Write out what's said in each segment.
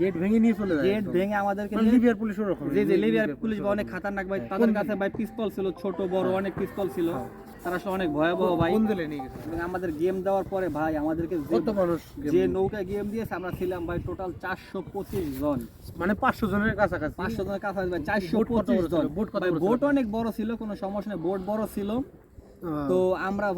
Gate ভেঙে নিয়ে চলে যায়, গেট ভেঙে আমাদেরকে লিবিয়ার পুলিশ ওরকম। জি জি, লিবিয়ার পুলিশ অনেক খাতারনাক ভাই, তাদের কাছে ভাই পিস্তল ছিল, ছোট বড় অনেক পিস্তল ছিল, তারা আসলে অনেক ভয়াবহ ভাই। কোন জেলে নিয়ে গেছে? এবং আমাদের গেম দেওয়ার পরে ভাই আমাদেরকে কত মানুষ যে নৌকা গেম দিয়েছে আমরা ছিলাম ভাই টোটাল 425 জন, মানে 500 জনের কাছাকাছি। 500 জনের কাছাকাছি ভাই, 425 জন। বোট অনেক বড় ছিল, কোনো সমস্যা নেই, বোট বড় ছিল। তো আমরা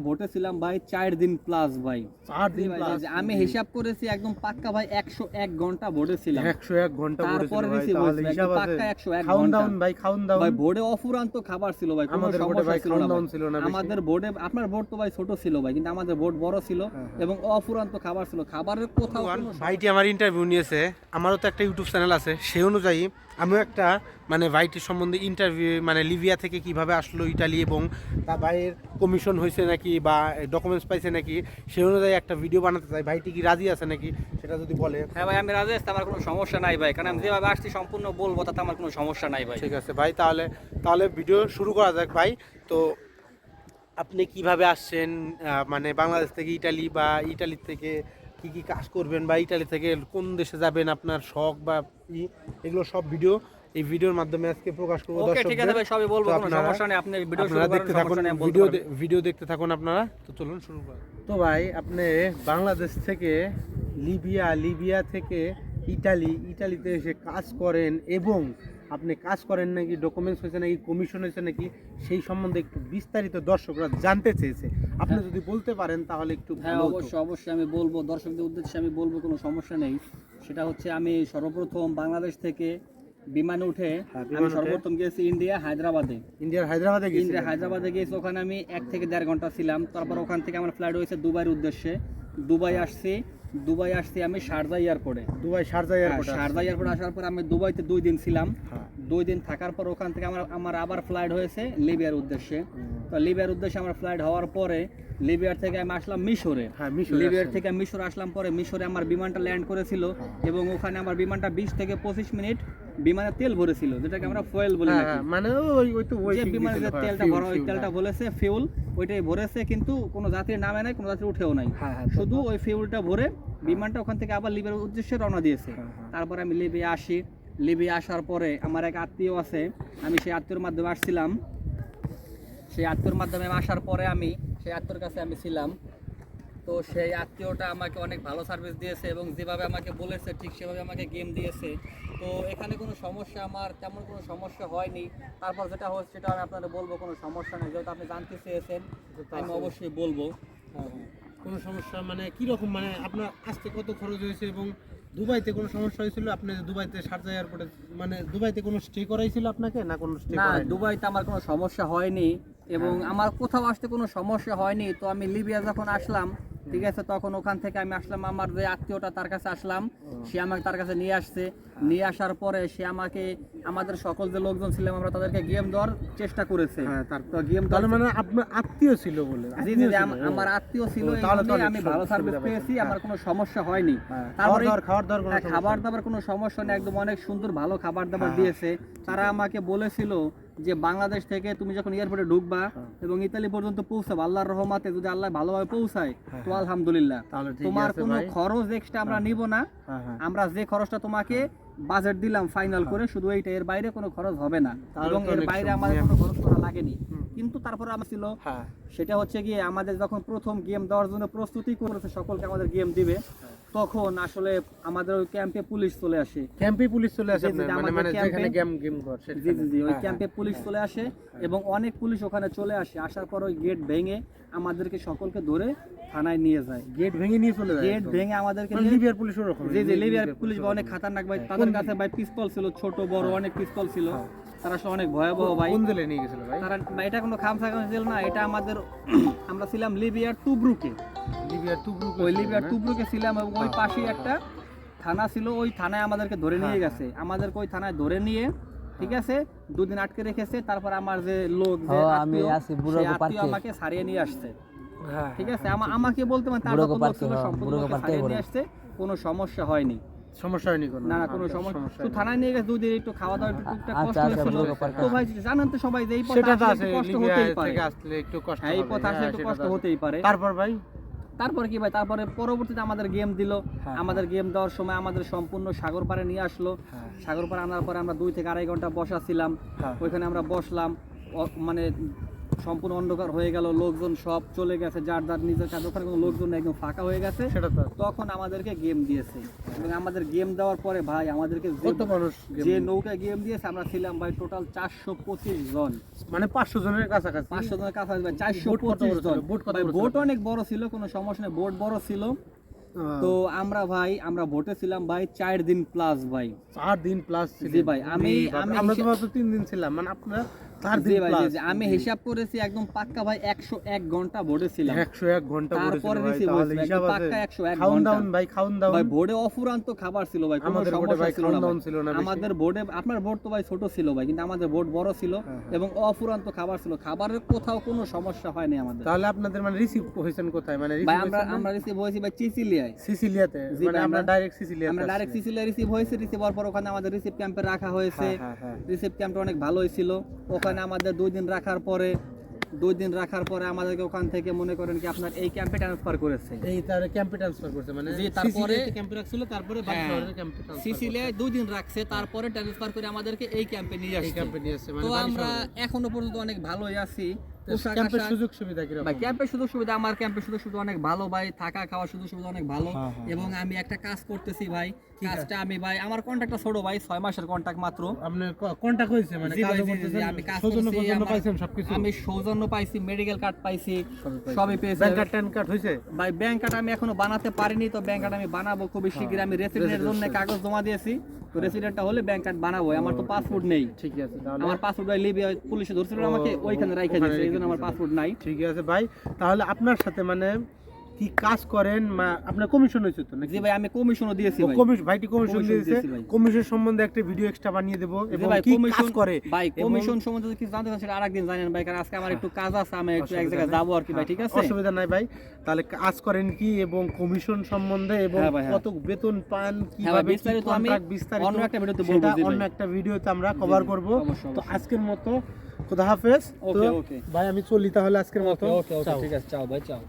ভোটে ছিলাম ভাই 4 দিন প্লাস ভাই, 4 দিন প্লাস। আমি হিসাব করেছি একদম পাক্কা ভাই 101 ঘন্টা ভোটে ছিলাম, 101 ঘন্টা ভোটে তারপরে ছিলাম ভাই, রিসিভ তাহলে হয়েছে হিসাব আছে। পাক্কা 101 খাউন ঘন্টা দাউন ভাই, খাউন দাউন ভাই, ভোটে অফুরন্ত খাবার ছিল ভাই, কোনো আমাদের ভোটে সমস্যা ভাই ছিল খাউন না দাউন ভাই। ছিল না। আমাদের ভোটে, আপনার ভোট তো ভাই ছোট ছিল ভাই, কিন্তু আমাদের ভোট বড় ছিল এবং অফুরন্ত খাবার ছিল, খাবারের কোথাও কোনো ভাইটি আমার ইন্টারভিউ নিয়েছে, আমারও তো একটা ইউটিউব চ্যানেল আছে, সেই অনুযায়ী আমিও একটা মানে ভাইটির সম্বন্ধে ইন্টারভিউ, মানে লিবিয়া থেকে কিভাবে আসলো ইটালি এবং তার ভাইয়ের কমিশন হয়েছে নাকি বা ডকুমেন্টস পাইছে নাকি, সেই অনুযায়ী একটা ভিডিও বানাতে চাই। ভাইটি কি রাজি আছে নাকি সেটা যদি বলে। হ্যাঁ ভাই আমি রাজি আছি, আমার কোনো সমস্যা নাই ভাই, কারণ আমি যেভাবে আসছি সম্পূর্ণ বলবো, তাতে আমার কোনো সমস্যা নাই ভাই। ঠিক আছে ভাই, তাহলে ভিডিও শুরু করা যাক ভাই। তো আপনি কিভাবে আসছেন, মানে বাংলাদেশ থেকে ইটালি বা ইটালি থেকে কি কি কাজ করবেন বা ইটালি থেকে কোন দেশে যাবেন, আপনার শখ বা এগুলো সব ভিডিও এই ভিডিওর মাধ্যমে আজকে প্রকাশ করব। ওকে ঠিক আছে ভাই, সবই বলবো, কোনো সমস্যা নেই, আপনি ভিডিও শুরু করেন, দেখতে থাকুন, সমস্যা নেই, ভিডিও দেখতে থাকুন আপনারা। তো চলুন শুরু করি। তো ভাই আপনি বাংলাদেশ থেকে লিবিয়া থেকে ইটালিতে এসে কাজ করেন এবং আপনি কাজ করেন নাকি, ডকুমেন্টস হয়েছে নাকি, কমিশন হয়েছে নাকি, সেই সম্বন্ধে একটু বিস্তারিত দর্শকরা জানতে চেয়েছে, আপনি যদি বলতে পারেন তাহলে একটু হ্যাঁ অবশ্যই আমি বলবো, দর্শকদের উদ্দেশ্যে আমি বলবো, কোনো সমস্যা নেই। সেটা হচ্ছে আমি সর্বপ্রথম বাংলাদেশ থেকে বিমানে উঠে আমি সর্বপ্রথম গেছি হায়দ্রাবাদে গেছি, ওখানে আমি 1 থেকে 1.5 ঘন্টা ছিলাম। তারপর ওখান থেকে আমার ফ্লাইট হয়েছে দুবাইয়ের উদ্দেশ্যে, দুবাই আসছি আমি শারজা এয়ারপোর্টে, শারজা এয়ারপোর্টে আসার পর আমি দুবাইতে 2 দিন ছিলাম। 2 দিন থাকার পর ওখান থেকে আমার আবার ফ্লাইট হয়েছে লিবিয়ার উদ্দেশ্যে। তো লিবিয়ার উদ্দেশ্যে আমার ফ্লাইট হওয়ার পরে লিবিয়ার থেকে আমি আসলাম মিশরে, লিবিয়ার থেকে মিশরে আসলাম। পরে মিশরে আমার বিমানটা ল্যান্ড করেছিল এবং ওখানে আমার বিমানটা 20 থেকে 25 মিনিট বিমানে তেল ভরেছিল, যেটাকে আমরা ফুয়েল বলি, মানে ওই বিমানে যে তেলটা ভরা, ওই তেলটা বলেছে ফিউল, ওইটাই ভরেছে, কিন্তু কোনো যাত্রী নামে নাই, কোনো যাত্রী উঠেও নাই, শুধু ওই ফিউলটা ভরে বিমানটা ওখান থেকে আবার লিবিয়ার উদ্দেশ্যে রওনা দিয়েছে। তারপরে আমি লিবিয়া আসার পরে আমার এক আত্মীয় আছে, আমি সেই আত্মীয়র মাধ্যমে আসছিলাম। সেই আত্মীয়র মাধ্যমে আসার পরে আমি সেই আত্মীয়র কাছে আমি ছিলাম। তো সেই আত্মীয়টা আমাকে অনেক ভালো সার্ভিস দিয়েছে এবং যেভাবে আমাকে বলেছে ঠিক সেভাবে আমাকে গেম দিয়েছে। তো এখানে কোনো সমস্যা, আমার তেমন কোনো সমস্যা হয়নি। তারপর যেটা হচ্ছে সেটা আমি আপনাদের বলবো, কোনো সমস্যা নেই, যেহেতু আপনি জানতে চেয়েছেন আমি অবশ্যই বলবো। কোনো সমস্যা মানে কীরকম, মানে আপনার আসতে কত খরচ হয়েছে এবং দুবাইতে কোনো সমস্যা হয়েছিল? আপনি দুবাইতে শারজা এয়ারপোর্টে, মানে দুবাইতে কোনো স্টে করাইছিল আপনাকে না? কোনো স্টে না, দুবাইতে আমার কোনো সমস্যা হয়নি এবং আমার কোথাও আসতে কোনো সমস্যা হয়নি। তো আমি লিবিয়া যখন আসলাম, ঠিক আছে, তখন ওখান থেকে আমি আসলাম আমার যে আত্মীয়টা তার কাছে আসলাম, সে আমাকে তার কাছে নিয়ে আসছে। নিয়ে আসার পরে সে আমাকে, আমাদের সকল যে লোকজন ছিলাম আমরা তাদেরকে গেম দেওয়ার চেষ্টা করেছে। তো গেম দেওয়ার মানে আপনার আত্মীয় ছিল বলে? জি জি, আমার আত্মীয় ছিল, আমি ভালো সার্ভিস পেয়েছি, আমার কোনো সমস্যা হয়নি। তারপরে খাবার দাবার কোনো সমস্যা নেই, একদম অনেক সুন্দর ভালো খাবার দাবার দিয়েছে। তারা আমাকে বলেছিল যে বাংলাদেশ থেকে তুমি যখন এয়ারপোর্টে ঢুকবা এবং ইতালি পর্যন্ত পৌঁছাবে, আল্লাহর রহমতে যদি আল্লাহ ভালোভাবে পৌঁছায় তো আলহামদুলিল্লাহ, তোমার কোনো খরচ এক্সট্রা আমরা নিব না, আমরা যে খরচটা তোমাকে বাজেট দিলাম ফাইনাল করে, শুধু এইটা, এর বাইরে কোনো খরচ হবে না এবং এর বাইরে আমাদের কোনো খরচ করা লাগেনি। কিন্তু তারপরে আমার ছিল সেটা হচ্ছে গিয়ে আমাদের যখন প্রথম গেম দেওয়ার জন্য প্রস্তুতি করেছে, সকলকে আমাদের গেম দিবে, তখন আসলে আমাদের ওই ক্যাম্পে পুলিশ চলে আসে। ওই ক্যাম্পে পুলিশ চলে আসে এবং অনেক পুলিশ ওখানে চলে আসে। আসার পর ওই গেট ভেঙে আমাদেরকে সকলকে ধরে থানায় নিয়ে যায়। গেট ভেঙে নিয়ে চলে যায়, গেট ভেঙে আমাদেরকে লিবিয়ার পুলিশ ওরকম। জি জি, লিবিয়ার পুলিশ অনেক খাতারনাক ভাই, তাদের কাছে ভাই পিস্তল ছিল, ছোট বড় অনেক পিস্তল ছিল, তারা আসলে অনেক ভয়াবহ ভাই। কোন জেলে নিয়ে গেছিল ভাই? তারা, এটা কোনো খামসাখাম জেল না, এটা আমাদের আমরা ছিলাম লিবিয়ার তুবরুকে, ওই লিবিয়ার তুবরুকে ছিলাম এবং ওই পাশে একটা থানা ছিল, ওই থানায় আমাদেরকে ধরে নিয়ে গেছে। আমাদেরকে ওই থানায় ধরে নিয়ে, ঠিক আছে, 2 দিন আটকে রেখেছে। তারপর আমার যে লোক, যে আত্মীয় আমাকে ছাড়িয়ে নিয়ে আসছে, ঠিক আছে, আমাকে বলতে মানে তার লোক ছিল, সম্পূর্ণ ছাড়িয়ে নিয়ে আসছে, কোনো সমস্যা হয়নি। না কোনো সমস্যা। তো থানায় নিয়ে গেছে 2 দিন, একটু খাওয়া দাওয়া, একটু টুকটাক কষ্ট হয়েছিল। তো ভাই জানেন তো সবাই যে এই পথে আসলে একটু কষ্ট হতেই পারে, এই পথে আসলে একটু কষ্ট হতেই পারে। তারপরে কি ভাই, তারপরে পরবর্তীতে আমাদের গেম দিল। আমাদের গেম দেওয়ার সময় আমাদের সম্পূর্ণ সাগর পাড়ে নিয়ে আসলো। সাগর পাড়ে আনার পরে আমরা 2 থেকে আড়াই ঘন্টা বসা ছিলাম। ওইখানে আমরা বসলাম, মানে সম্পূর্ণ অন্ধকার হয়ে গেল, লোকজন সব চলে গেছে যার যার নিজের কাজ, ওখানে কোনো লোকজন নেই, একদম ফাঁকা হয়ে গেছে। তখন আমাদেরকে গেম দিয়েছে এবং আমাদের গেম দেওয়ার পরে ভাই আমাদেরকে যে নৌকায় গেম দিয়েছে আমরা ছিলাম ভাই টোটাল 425 জন, মানে 500 জনের কাছাকাছি। 500 জনের কাছাকাছি ভাই, 425 জন। বোট অনেক বড় ছিল, কোনো সমস্যা নেই, বোট বড় ছিল। তো আমরা ভোটে ছিলাম ভাই 4 দিন প্লাস ভাই, 4 দিন প্লাস জি ভাই। আমরা তো মাত্র 3 দিন ছিলাম, মানে আপনারা 4 দিন প্লাস। আমি হিসাব করেছি একদম পাক্কা ভাই 101 ঘন্টা ভোটে ছিলাম। 101 ঘন্টা ভোটে তারপরে ছিলাম রিসিভ হয়েছে হিসাব আছে। পাক্কা 101 খাওন ঘন্টা দাওন ভাই, খাওন দাওন ভাই। ভোটে অফুরান্ত খাবার ছিল ভাই, কোনো আমাদের ভোটে সমস্যা ভাই ছিল খাওন না দাওন ছিল না বেশি। আমাদের ভোটে, আপনার ভোট তো ভাই ছোট ছিল ভাই, কিন্তু আমাদের ভোট বড় ছিল এবং অফুরান্ত খাবার ছিল, খাবারের কোথাও কোনো সমস্যা হয়নি আমাদের। তাহলে আপনাদের মানে রিসিভ হয়েছেন কোথায়? মানে ভাই আমরা রিসিভ হয়েছি ভাই সিসিলিয়াতে, মানে আমরা ডাইরেক্ট সিসিলিয়া রিসিভ হয়েছে। রিসিভ হওয়ার পর ওখানে আমাদের রিসিভ ক্যাম্পে রাখা হয়েছে। রিসিভ ক্যাম্পটা অনেক ভালোই ছিল। ওখানে আমাদের 2 দিন রাখার পরে আমাদেরকে ওখান থেকে মনে করেন কি আপনার এই ক্যাম্পে ট্রান্সফার করেছে। এই তার ক্যাম্পে ট্রান্সফার করছে, মানে তারপরে ক্যাম্পে রাখছিল, তারপরে বাগেরহাটের ক্যাম্পে ট্রান্সফার সিসিলিয়ায় 2 দিন রাখছে, তারপরে ট্রান্সফার করে আমাদেরকে এই ক্যাম্পে নিয়ে আসছে। তো আমরা এখনো পর্যন্ত অনেক ভালোই আছি। ক্যাম্পের সুযোগ সুবিধা কি রকম? ভাই ক্যাম্পের সুযোগ সুবিধা, আমার ক্যাম্পের সুযোগ সুবিধা অনেক ভালো ভাই, থাকা খাওয়ার সুযোগ সুবিধা অনেক ভালো। এবং আমি একটা কাজ করতেছি ভাই, কাজটা আমি ভাই, আমার কন্ট্রাক্টটা ছোট ভাই, 6 মাসের কন্ট্রাক্ট মাত্র। আপনার কন্ট্রাক্ট হইছে, মানে কাজ করতেছেন, আমি কাজ সৌজন্য করতেছি, পর্যন্ত পাইছেন সবকিছু? আমি সৌজন্য পাইছি, মেডিকেল কার্ড পাইছি, সবই পেয়েছি। ব্যাংক কার্ড ট্যান কার্ড হইছে ভাই? ব্যাংক কার্ড আমি এখনো বানাতে পারিনি, তো ব্যাংক কার্ড আমি বানাবো খুবই শীঘ্রই। আমি রেসিডেন্টের জন্য কাগজ জমা দিয়েছি, তো রেসিডেন্টটা হলে ব্যাংক কার্ড বানাবো। আমার তো পাসপোর্ট নেই। ঠিক আছে, তাহলে আমার পাসপোর্ট ভাই লিবিয়া পুলিশে ধরছিল আমাকে, ওইখানে রাইখা দিয়েছে, এইজন্য আমার পাসপোর্ট নাই। ঠিক আছে ভাই, তাহলে আপনার সাথে মানে কি কাজ করেন, আপনার কমিশন হইছে তো নাকি? জি ভাই, আমি কমিশনও দিয়েছি ভাই। ভাইটি কমিশন দিয়েছে, কমিশন সম্বন্ধে একটা ভিডিও এক্সট্রা বানিয়ে দেব। এবং ভাই কি কমিশন কাজ করে ভাই, কমিশন সম্বন্ধে কিছু জানতে চান সেটা আরেকদিন জানেন ভাই, কারণ আজকে আমার একটু কাজ আছে, আমি একটু এক জায়গায় যাবো আর কি ভাই। ঠিক আছে, অসুবিধা নাই ভাই। তাহলে কাজ করেন কি এবং কমিশন সম্বন্ধে এবং কত বেতন পান, কিভাবে বিস্তারিত আমি অন্য একটা ভিডিওতে বলবো, অন্য একটা ভিডিওতে আমরা কভার করব। তো আজকের মতো খোদা হাফেজ। ওকে ওকে ভাই আমি চলি তাহলে আজকের মতো। ওকে ঠিক আছে, চাও ভাই চাও।